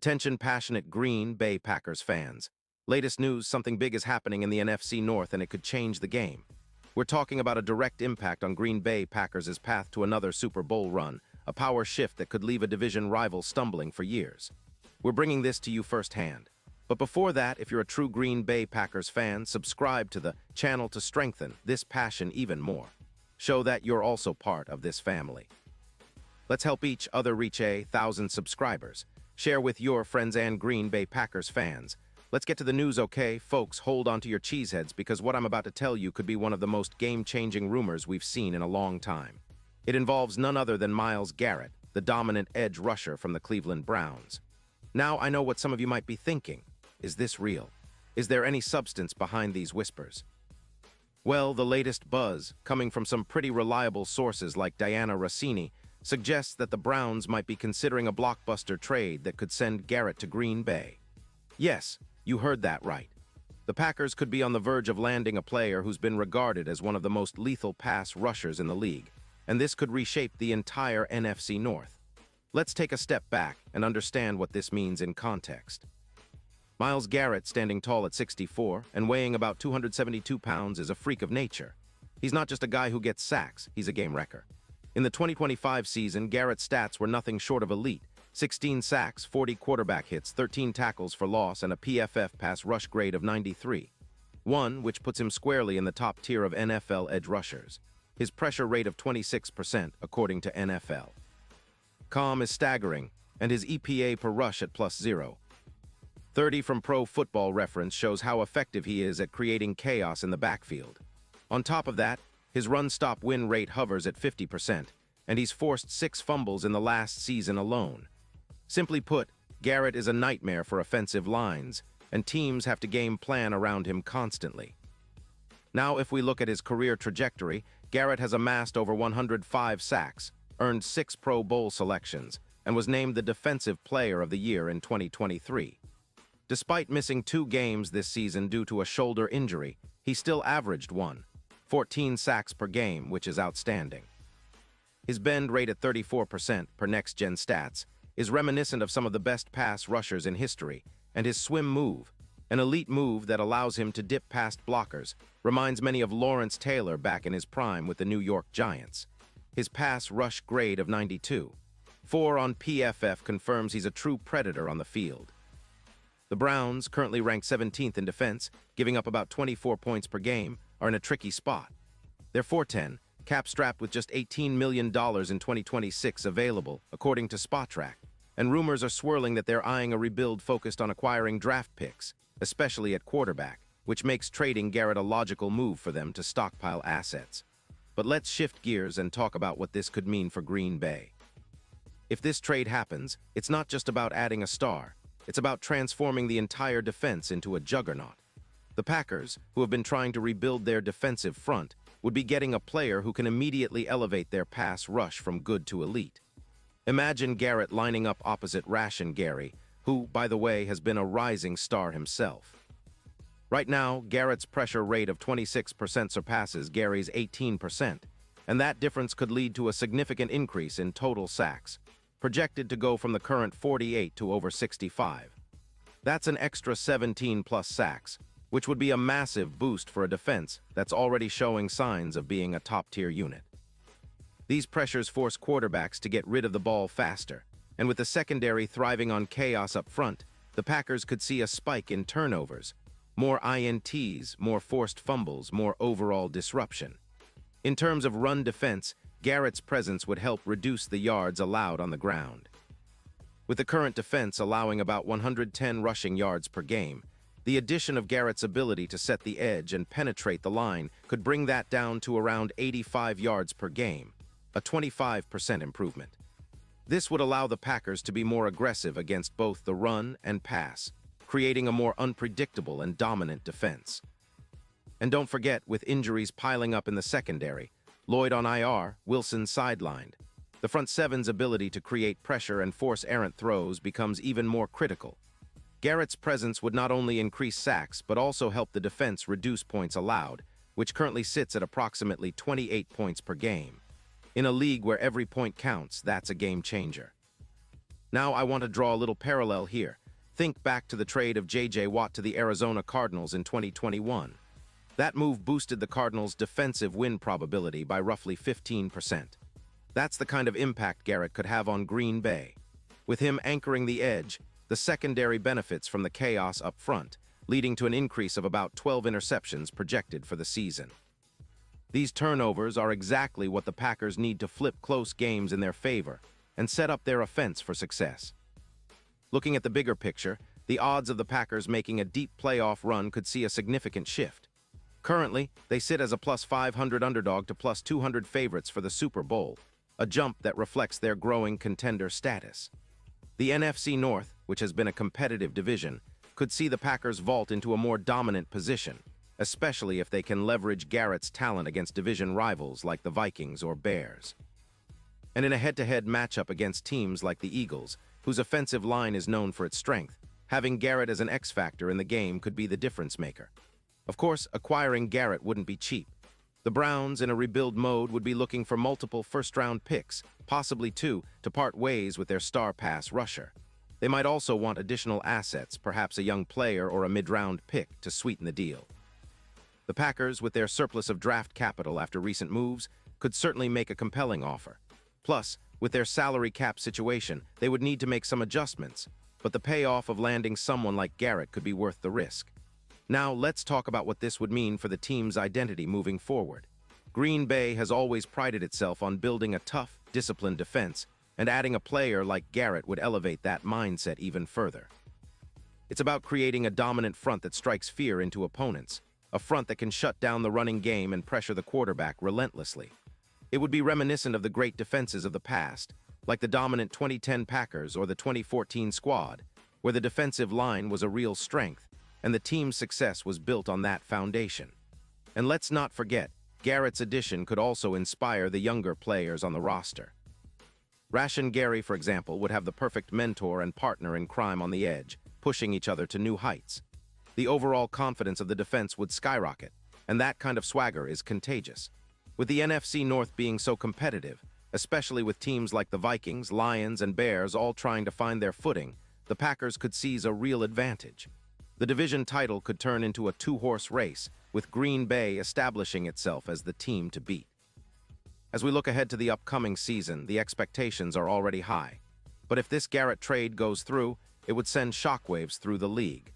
Attention passionate Green Bay Packers fans. Latest news, something big is happening in the NFC North and it could change the game. We're talking about a direct impact on Green Bay Packers' path to another Super Bowl run, a power shift that could leave a division rival stumbling for years. We're bringing this to you firsthand. But before that, if you're a true Green Bay Packers fan, subscribe to the channel to strengthen this passion even more. Show that you're also part of this family. Let's help each other reach 1,000 subscribers. Share with your friends and Green Bay Packers fans. Let's get to the news, okay? Folks, hold on to your cheeseheads because what I'm about to tell you could be one of the most game-changing rumors we've seen in a long time. It involves none other than Myles Garrett, the dominant edge rusher from the Cleveland Browns. Now, I know what some of you might be thinking. Is this real? Is there any substance behind these whispers? Well, the latest buzz, coming from some pretty reliable sources like Diana Rossini, suggests that the Browns might be considering a blockbuster trade that could send Garrett to Green Bay. Yes, you heard that right. The Packers could be on the verge of landing a player who's been regarded as one of the most lethal pass rushers in the league, and this could reshape the entire NFC North. Let's take a step back and understand what this means in context. Myles Garrett, standing tall at 6'4" and weighing about 272 pounds, is a freak of nature. He's not just a guy who gets sacks, he's a game wrecker. In the 2025 season, Garrett's stats were nothing short of elite. 16 sacks, 40 quarterback hits, 13 tackles for loss, and a PFF pass rush grade of 93. One which puts him squarely in the top tier of NFL edge rushers. His pressure rate of 26%, according to NFL.com, is staggering, and his EPA per rush at +0. 30 from Pro Football Reference shows how effective he is at creating chaos in the backfield. On top of that, his run-stop win rate hovers at 50%, and he's forced 6 fumbles in the last season alone. Simply put, Garrett is a nightmare for offensive lines, and teams have to game plan around him constantly. Now, if we look at his career trajectory, Garrett has amassed over 105 sacks, earned 6 Pro Bowl selections, and was named the Defensive Player of the Year in 2023. Despite missing 2 games this season due to a shoulder injury, he still averaged 14 sacks per game, which is outstanding. His bend rate at 34% per next-gen stats is reminiscent of some of the best pass rushers in history, and his swim move, an elite move that allows him to dip past blockers, reminds many of Lawrence Taylor back in his prime with the New York Giants. His pass rush grade of 92.4 on PFF confirms he's a true predator on the field. The Browns, currently ranked 17th in defense, giving up about 24 points per game, are in a tricky spot. They're 4-10, cap-strapped with just $18 million in 2026 available, according to Spotrac, and rumors are swirling that they're eyeing a rebuild focused on acquiring draft picks, especially at quarterback, which makes trading Garrett a logical move for them to stockpile assets. But let's shift gears and talk about what this could mean for Green Bay. If this trade happens, it's not just about adding a star, it's about transforming the entire defense into a juggernaut. The Packers, who have been trying to rebuild their defensive front, would be getting a player who can immediately elevate their pass rush from good to elite. Imagine Garrett lining up opposite Rashan Gary, who, by the way, has been a rising star himself. Right now, Garrett's pressure rate of 26% surpasses Gary's 18%, and that difference could lead to a significant increase in total sacks, projected to go from the current 48 to over 65. That's an extra 17+ sacks, which would be a massive boost for a defense that's already showing signs of being a top-tier unit. These pressures force quarterbacks to get rid of the ball faster, and with the secondary thriving on chaos up front, the Packers could see a spike in turnovers, more INTs, more forced fumbles, more overall disruption. In terms of run defense, Garrett's presence would help reduce the yards allowed on the ground. With the current defense allowing about 110 rushing yards per game, the addition of Garrett's ability to set the edge and penetrate the line could bring that down to around 85 yards per game, a 25% improvement. This would allow the Packers to be more aggressive against both the run and pass, creating a more unpredictable and dominant defense. And don't forget, with injuries piling up in the secondary, Lloyd on IR, Wilson sidelined, the front seven's ability to create pressure and force errant throws becomes even more critical. Garrett's presence would not only increase sacks but also help the defense reduce points allowed, which currently sits at approximately 28 points per game. In a league where every point counts, that's a game changer. Now I want to draw a little parallel here. Think back to the trade of J.J. Watt to the Arizona Cardinals in 2021. That move boosted the Cardinals' defensive win probability by roughly 15%. That's the kind of impact Garrett could have on Green Bay. With him anchoring the edge, the secondary benefits from the chaos up front, leading to an increase of about 12 interceptions projected for the season. These turnovers are exactly what the Packers need to flip close games in their favor and set up their offense for success. Looking at the bigger picture, the odds of the Packers making a deep playoff run could see a significant shift. Currently, they sit as a plus 500 underdog to plus 200 favorites for the Super Bowl, a jump that reflects their growing contender status. The NFC North, which has been a competitive division, could see the Packers vault into a more dominant position, especially if they can leverage Garrett's talent against division rivals like the Vikings or Bears. And in a head-to-head matchup against teams like the Eagles, whose offensive line is known for its strength, having Garrett as an X-factor in the game could be the difference maker. Of course, acquiring Garrett wouldn't be cheap. The Browns, in a rebuild mode, would be looking for multiple first-round picks, possibly two, to part ways with their star pass rusher. They might also want additional assets, perhaps a young player or a mid-round pick, to sweeten the deal. The Packers, with their surplus of draft capital after recent moves, could certainly make a compelling offer. Plus, with their salary cap situation, they would need to make some adjustments, but the payoff of landing someone like Garrett could be worth the risk. Now, let's talk about what this would mean for the team's identity moving forward. Green Bay has always prided itself on building a tough, disciplined defense, and adding a player like Garrett would elevate that mindset even further. It's about creating a dominant front that strikes fear into opponents, a front that can shut down the running game and pressure the quarterback relentlessly. It would be reminiscent of the great defenses of the past, like the dominant 2010 Packers or the 2014 squad, where the defensive line was a real strength, and the team's success was built on that foundation. And let's not forget, Garrett's addition could also inspire the younger players on the roster. Rashan Gary, for example, would have the perfect mentor and partner in crime on the edge, pushing each other to new heights. The overall confidence of the defense would skyrocket, and that kind of swagger is contagious. With the NFC North being so competitive, especially with teams like the Vikings, Lions, and Bears all trying to find their footing, the Packers could seize a real advantage. The division title could turn into a two-horse race, with Green Bay establishing itself as the team to beat. As we look ahead to the upcoming season, the expectations are already high. But if this Garrett trade goes through, it would send shockwaves through the league.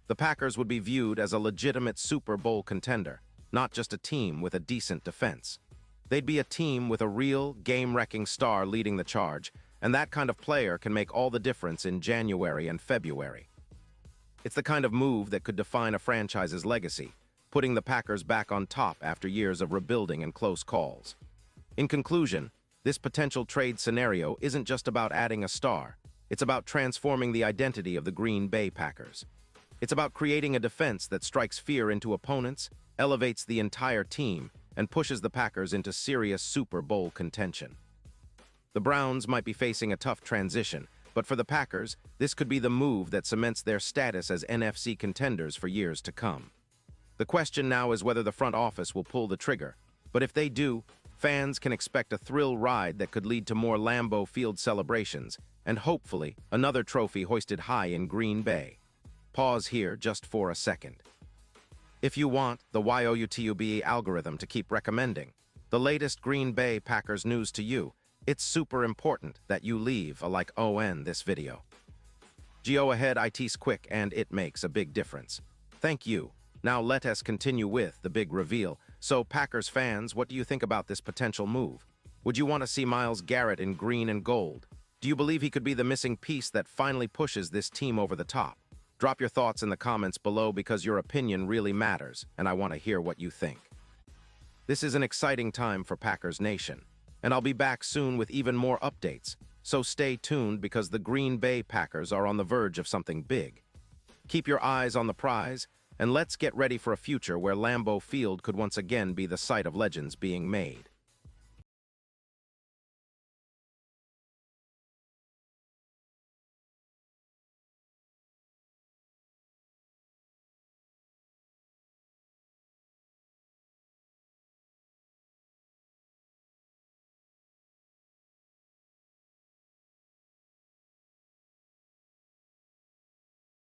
The Packers would be viewed as a legitimate Super Bowl contender, not just a team with a decent defense. They'd be a team with a real, game-wrecking star leading the charge, and that kind of player can make all the difference in January and February. It's the kind of move that could define a franchise's legacy, putting the Packers back on top after years of rebuilding and close calls. In conclusion, this potential trade scenario isn't just about adding a star. It's about transforming the identity of the Green Bay Packers. It's about creating a defense that strikes fear into opponents, elevates the entire team, and pushes the Packers into serious Super Bowl contention. The Browns might be facing a tough transition, but for the Packers, this could be the move that cements their status as NFC contenders for years to come. The question now is whether the front office will pull the trigger, but if they do, fans can expect a thrill ride that could lead to more Lambeau Field celebrations and hopefully another trophy hoisted high in Green Bay. Pause here just for a second. If you want the YOUTUBE algorithm to keep recommending the latest Green Bay Packers news to you, it's super important that you leave a like on this video. Go ahead, it's quick and it makes a big difference. Thank you. Now let us continue with the big reveal. So Packers fans, what do you think about this potential move? Would you want to see Myles Garrett in green and gold? Do you believe he could be the missing piece that finally pushes this team over the top? Drop your thoughts in the comments below because your opinion really matters, and I want to hear what you think. This is an exciting time for Packers Nation, and I'll be back soon with even more updates, so stay tuned because the Green Bay Packers are on the verge of something big. Keep your eyes on the prize, and let's get ready for a future where Lambeau Field could once again be the site of legends being made.